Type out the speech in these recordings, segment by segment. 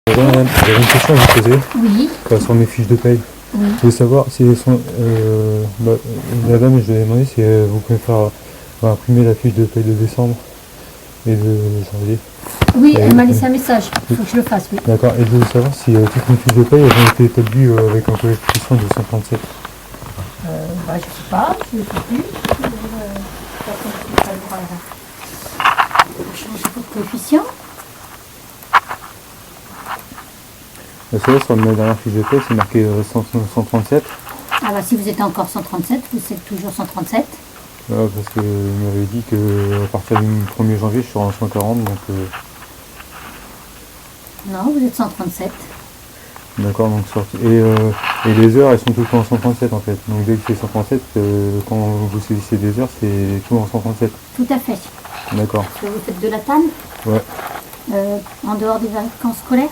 J'avais une question à vous poser Oui, sur mes fiches de paye. oui. Je voulais savoir si la dame, je lui ai demandé si vous pouvez faire imprimer la fiche de paye de décembre et de janvier. Oui, Et, elle m'a laissé un message. Il faut que je le fasse, oui. d'accord. Et je voulais savoir si toutes mes fiches de paye elles ont été établies avec un coefficient de 137. Bah, je sais pas, je ne sais plus. Changer de coefficient. Parce que là, sur ma dernière fiche de paye, c'est marqué 137. Ah bah si vous êtes encore 137, vous êtes toujours 137. Parce qu'il m'avait dit qu'à partir du 1er janvier, je serai en 140. Donc, Non, vous êtes 137. d'accord, donc sorti. Et les heures, elles sont tout le temps en 137 en fait. Donc dès que c'est 137, quand vous saisissez des heures, c'est tout en 137. Tout à fait. D'accord. Parce que vous faites de la TAN Ouais. en dehors des vacances scolaires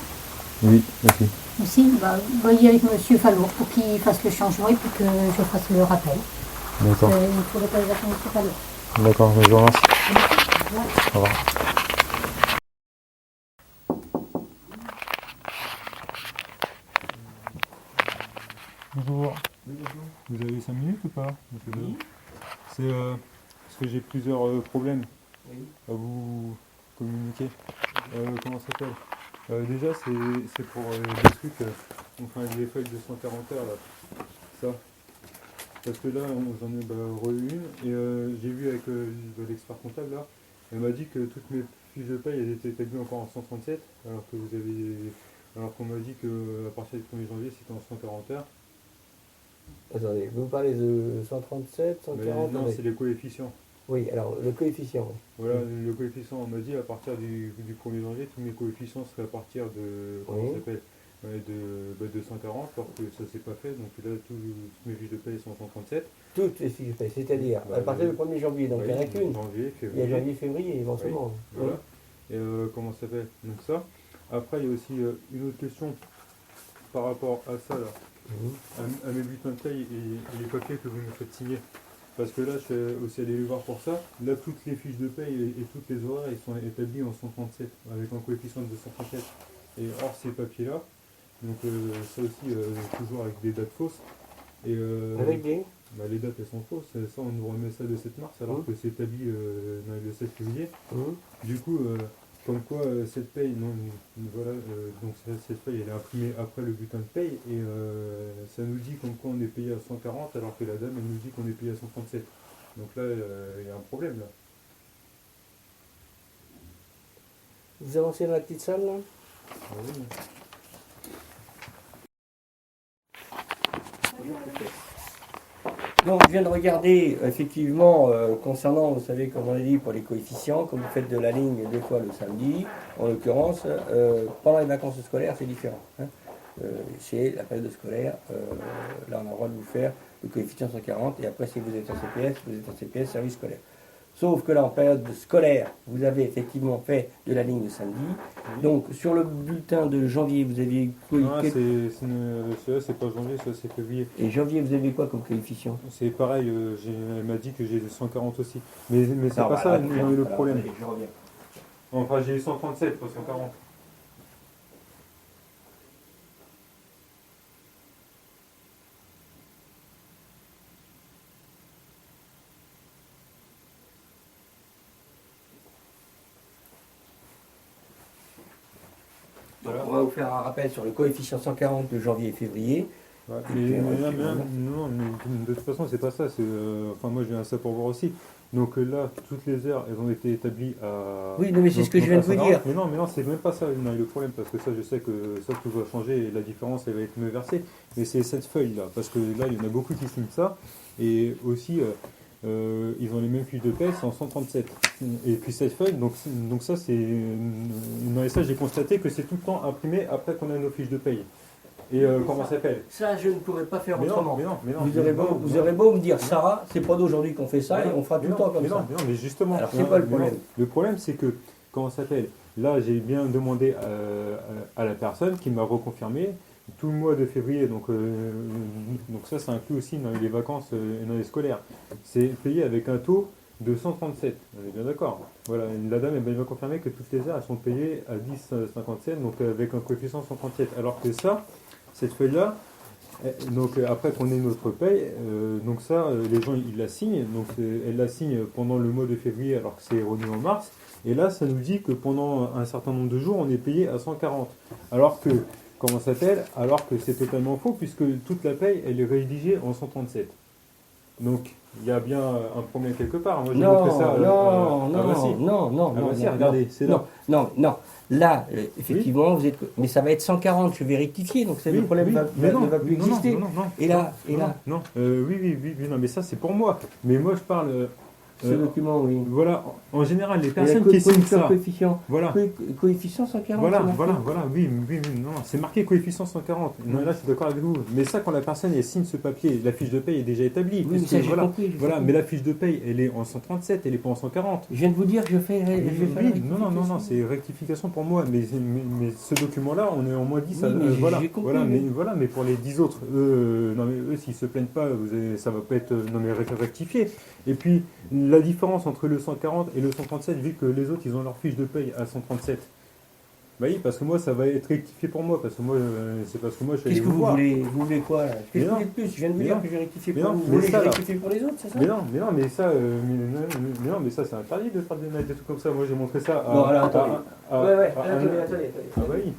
Oui, merci. aussi. Bah, voyez avec Monsieur Fallour pour qu'il fasse le changement et puis que je fasse le rappel. D'accord. Il faut l'autorisation de Monsieur Fallour. D'accord, je vous remercie. Au revoir. Bonjour. Vous avez 5 minutes ou pas, monsieur Delon? C'est parce que j'ai plusieurs problèmes à vous communiquer. Comment ça s'appelle? Déjà, c'est pour des trucs, enfin les feuilles de 140 heures là. Ça. Parce que là, j'en ai re une et j'ai vu avec l'expert comptable là, elle m'a dit que toutes mes fiches de paye elles étaient établies encore en 137, alors qu'on m'a dit que à partir du 1er janvier c'était en 140 heures. Attendez, vous parlez de 137, Mais 140? non, c'est les coefficients. Oui, alors le coefficient. Voilà, le coefficient, on m'a dit à partir du 1er janvier, tous mes coefficients seraient à partir de, comment ça s'appelle, de 140, alors que ça s'est pas fait, donc là, toutes mes fiches de paye sont en 137. Toutes les fiches de paie, c'est-à-dire à partir du 1er janvier, donc il n'y en a qu'une. Janvier, Il y a février. janvier, février éventuellement. Voilà. Et comment ça s'appelle? Donc ça. Après, il y a aussi une autre question par rapport à ça, là, à mes bulletins de paye et les papiers que vous me faites signer. Parce que là, je suis aussi allé les voir pour ça. Là, toutes les fiches de paye et toutes les horaires, ils sont établis en 137, avec un coefficient de 237. Et hors ces papiers-là, donc ça aussi, toujours avec des dates fausses. Et, Avec des les dates, elles sont fausses. Ça, on nous remet ça le 7 mars, alors que c'est établi le 7 février. Du coup, comme quoi, cette paye, non, voilà, donc cette paye, elle est imprimée après le bulletin de paye, et ça nous dit comme quoi on est payé à 140, alors que la dame, elle nous dit qu'on est payé à 137. Donc là, il y a un problème, là. Vous avancez dans la petite salle là? Ah oui. Donc je viens de regarder effectivement concernant, vous savez, comme on a dit pour les coefficients, comme vous faites de la ligne deux fois le samedi, en l'occurrence, pendant les vacances scolaires c'est différent. C'est la période scolaire, là on a le droit de vous faire le coefficient 140 et après si vous êtes en CPS, vous êtes en CPS service scolaire. Sauf que là, en période scolaire, vous avez effectivement fait de la ligne de samedi. Donc, sur le bulletin de janvier, vous aviez... Non, celui-là, c'est pas janvier, ça c'est février. Et janvier, vous avez quoi comme coefficient? C'est pareil, elle m'a dit que j'ai 140 aussi. Mais c'est Non, pas bah, ça là, le problème. Allez, je reviens. Enfin, j'ai 137, pas 140. Donc, on va vous faire un rappel sur le coefficient 140 de janvier et février. Ouais, Non, mais de toute façon, c'est pas ça. Enfin, moi, je viens à ça pour voir aussi. Donc là, toutes les heures, elles ont été établies à. Oui, non, mais c'est ce que je viens de vous dire. Mais non, c'est même pas ça le problème, parce que ça, je sais que ça, tout va changer et la différence, elle va être me versée. Mais c'est cette feuille-là, parce que là, il y en a beaucoup qui signent ça. Et aussi, ils ont les mêmes fiches de paie, c'est en 137. Et puis cette feuille, donc ça, c'est. Dans les ça, j'ai constaté que c'est tout le temps imprimé après qu'on a nos fiches de paye. Et comment ça s'appelle? Ça, je ne pourrais pas faire autrement. Mais non, Vous aurez beau me dire ça, c'est pas d'aujourd'hui qu'on fait ça et on fera tout le temps comme ça. Mais justement. Alors, c'est pas le problème. Le problème, c'est que, comment ça s'appelle? Là, j'ai bien demandé à la personne qui m'a reconfirmé tout le mois de février. Donc ça inclut aussi dans les vacances et dans les scolaires. C'est payé avec un taux de 137. On est bien d'accord. Voilà, la dame elle m'a confirmé que toutes les heures elles sont payées à 10,57, donc avec un coefficient 137. Alors que ça, cette feuille-là, donc après qu'on ait notre paye, donc ça, les gens ils la signent, donc elle la signe pendant le mois de février alors que c'est remis en mars. Et là, ça nous dit que pendant un certain nombre de jours, on est payé à 140. Alors que, comment ça s'appelle? Alors que c'est totalement faux puisque toute la paye elle est rédigée en 137. Donc, il y a bien un problème quelque part. Moi, j'ai montré ça. Non, ah bah si. non, Ah bah si, regardez, c'est là. non. Là, effectivement, vous êtes. Mais ça va être 140, je vais rectifier, donc le problème mais ne va plus exister. non. Et là, Non, oui, non, mais ça c'est pour moi. Mais moi je parle. ce document, oui. Voilà, en général, les Et la personnes qui signent ça. coefficient. Voilà. Coefficient 140. Voilà, c'est marqué. oui, non, c'est marqué coefficient 140. Non, là, je suis d'accord avec vous. Mais ça, quand la personne elle signe ce papier, la fiche de paye est déjà établie. Oui, mais puisque, ça, j'ai voilà, compris, j'ai voilà, compris. mais la fiche de paye, elle est en 137, elle est pas en 140. Je viens de vous dire que je fais. Oui, non, c'est rectification pour moi. Mais ce document-là, on est en moins 10. Oui, mais voilà, j'ai compris, voilà, oui. mais pour les 10 autres, non, mais eux, s'ils se plaignent pas, ça va pas être non, mais rectifié. Et puis, la différence entre le 140 et le 137, vu que les autres, ils ont leur fiche de paye à 137. Bah oui, parce que moi, ça va être rectifié pour moi, parce que moi, c'est parce que moi, je suis allé Qu'est-ce que vous voir. voulez Vous voulez quoi là Qu'est-ce que Mais vous non. voulez de plus Je viens de vous Mais dire non. que j'ai rectifié Mais pour non, vous. mais Vous voulez que ça, je là. rectifie pour les autres, c'est ça Mais ça, mais ça, c'est interdit de faire des trucs comme ça. Moi, j'ai montré ça à. Non, alors attendez. à- Attendez. Ah bah oui.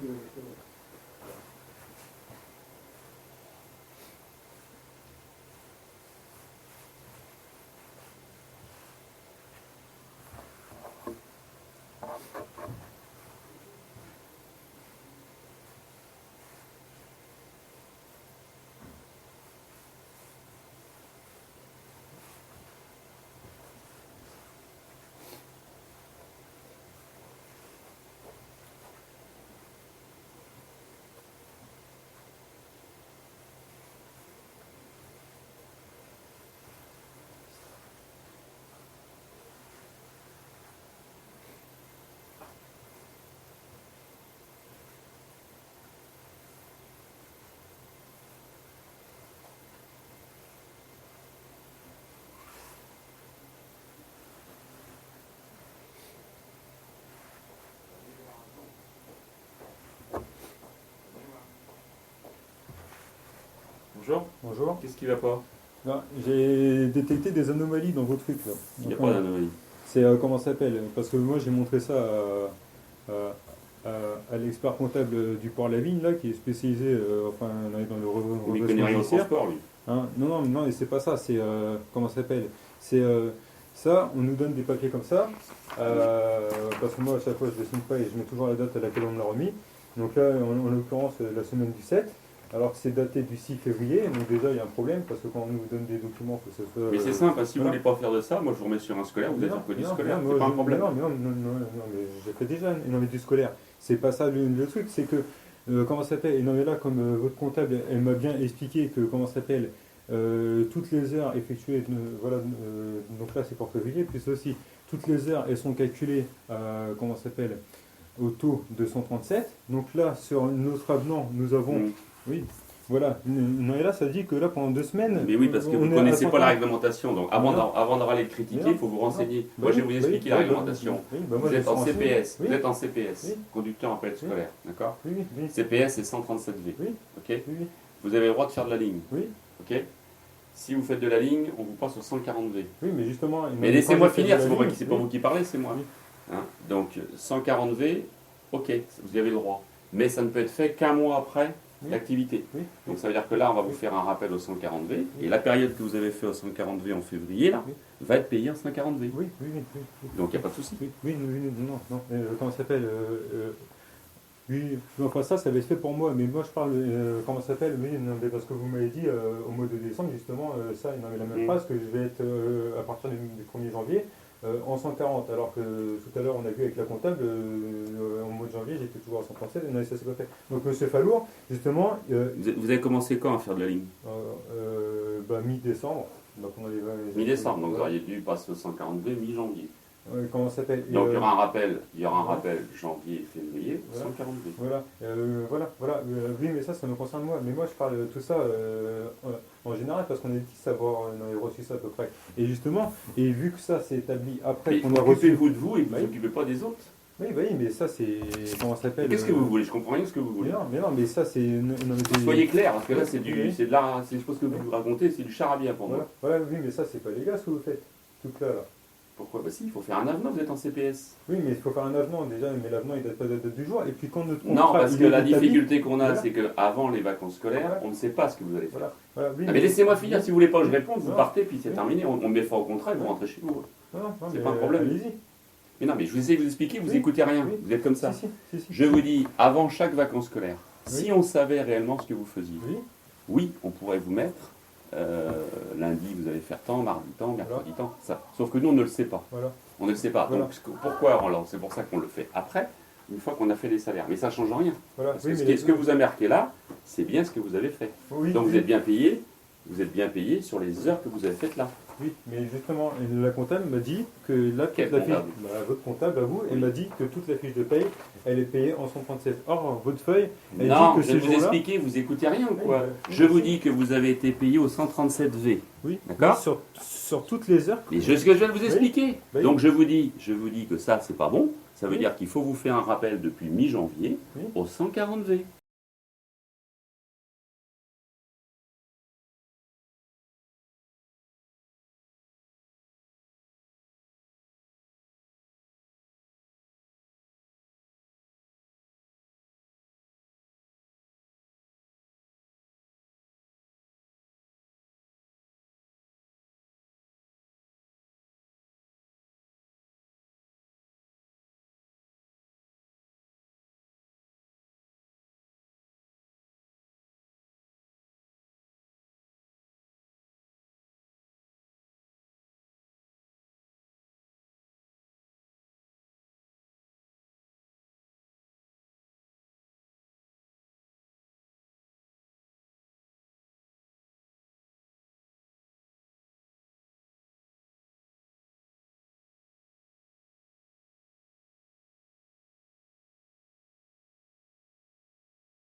Bonjour, Bonjour. qu'est-ce qui va pas? Non, j'ai détecté des anomalies dans vos trucs là. Il n'y a Donc, pas d'anomalie. c'est comment ça s'appelle? Parce que moi, j'ai montré ça à l'expert comptable du Port-la-Vigne là, qui est spécialisé, enfin, dans le Vous n'y redressement connaissez rien au judiciaire. transport, lui. Hein, non, et c'est pas ça, c'est comment ça s'appelle? C'est ça, on nous donne des papiers comme ça, parce que moi à chaque fois je ne signe pas et je mets toujours la date à laquelle on me l'a remis. Donc là, en l'occurrence, la semaine du 7, alors que c'est daté du 6 février, donc déjà il y a un problème parce que quand on nous donne des documents, il faut que ce soit. Mais c'est simple, hein, si vous voilà. voulez pas faire de ça, moi je vous remets sur un scolaire, vous êtes reconnu scolaire, moi, c'est pas un problème. Non, mais j'ai fait déjà non, mais du scolaire. C'est pas ça le truc, c'est que, comment ça s'appelle? Et non, mais là, comme votre comptable, elle m'a bien expliqué que, comment ça s'appelle, toutes les heures effectuées, voilà, donc là c'est pour février, puis aussi, toutes les heures, elles sont calculées, comment ça s'appelle, au taux de 137. Donc là, sur notre avenant, nous avons, oui, voilà, non, et là ça dit que là pendant 2 semaines. Mais oui, parce que vous ne connaissez pas la réglementation, donc avant d'avoir à les critiquer, il faut vous renseigner. Moi je vais vous expliquer la réglementation. Vous êtes en CPS, vous êtes en CPS, conducteur en palette scolaire, d'accord? Oui. CPS c'est 137V, Oui. ok? Vous avez le droit de faire de la ligne, Oui. ok? Si vous faites de la ligne, on vous passe au 140V. Oui, mais justement. Mais laissez-moi quand j'ai finir, fait de la c'est ligne, pas vous qui parlez, c'est moi. Oui. Hein, donc 140V, ok, vous avez le droit. Mais ça ne peut être fait qu'un mois après l'activité. Oui. Donc ça veut dire que là, on va vous faire un rappel au 140V. Et la période que vous avez fait au 140V en février, là, va être payée en 140V. Oui. Donc il n'y a pas de souci. Oui, non. Comment ça s'appelle oui, enfin ça va être fait pour moi, mais moi je parle, comment ça s'appelle, oui, non, mais parce que vous m'avez dit au mois de décembre, justement, ça, non, mais la même phrase, que je vais être à partir du 1er janvier en 140, alors que tout à l'heure on a vu avec la comptable, au mois de janvier j'étais toujours à 137, non, ça s'est pas fait. Donc monsieur Fallour, justement... Vous avez commencé quand à faire de la ligne? Mi-décembre. Mi-décembre, donc vous auriez dû passer au 140V mi-janvier. Comment ça s'appelle? Donc il y aura un rappel janvier, février, 140V. Voilà. Oui, mais ça me concerne moi. Mais moi, je parle de tout ça en général, parce qu'on a dit savoir on avait reçu ça à peu près. Et justement, et vu que ça s'est établi après Mais qu'on a reçu. occupez-vous de vous et vous Oui. ne vous occupez pas des autres. Oui, mais ça c'est. Comment ça s'appelle Qu'est-ce que vous voulez? Je comprends rien de ce que vous voulez. Mais non, mais ça c'est. Soyez clair, parce que là, c'est Oui. de l'art, je pense que vous racontez, c'est du charabia pour moi. Voilà, oui, mais ça c'est pas légal ce que vous faites. Tout là. Pourquoi? Bah si, il faut faire un avenant, vous êtes en CPS. Oui, mais il faut faire un avenant déjà, mais l'avenant il date pas de la date du jour. Et puis quand notre Non, contrat, parce il que est la établi- difficulté qu'on a, Voilà. c'est qu'avant les vacances scolaires, Voilà. on ne sait pas ce que vous allez faire. Voilà, oui, Ah, mais laissez-moi finir, si vous voulez pas que je réponde, vous Non. partez, puis c'est Oui. terminé, on met fin au contrat et vous rentrez chez vous. Non, C'est mais pas un problème. Allez-y. Mais non, mais je vous essaie de vous expliquer, vous Oui. écoutez rien, Oui. vous êtes comme ça. Si. Je vous dis, avant chaque vacances scolaires, si Oui. on savait réellement ce que vous faisiez, Oui. oui, on pourrait vous mettre, lundi vous allez faire tant, mardi tant, mercredi tant, ça. Sauf que nous, on ne le sait pas. Voilà. On ne le sait pas. Voilà. Donc, pourquoi c'est pour ça qu'on le fait après, une fois qu'on a fait les salaires. Mais ça ne change rien. Voilà. Parce Oui, que mais ce que vous avez marqué là, c'est bien ce que vous avez fait. Oui, Donc oui. vous êtes bien payé sur les heures que vous avez faites là. Oui, mais justement, la comptable m'a dit que là, toute Quelle la fiche, comptable votre comptable à vous, elle Oui. m'a dit que toute la fiche de paye, elle est payée en 137. Or, votre feuille, elle Non, dit que je ces vais vous jours-là, expliquer, vous écoutez rien ou quoi? Oui, Je vous dis que vous avez été payé au 137V. oui, D'accord. sur toutes les heures. Mais ce que je viens de vous expliquer. Oui. Donc je vous dis que ça c'est pas bon. Ça veut Oui. dire qu'il faut vous faire un rappel depuis mi-janvier Oui. au 140V.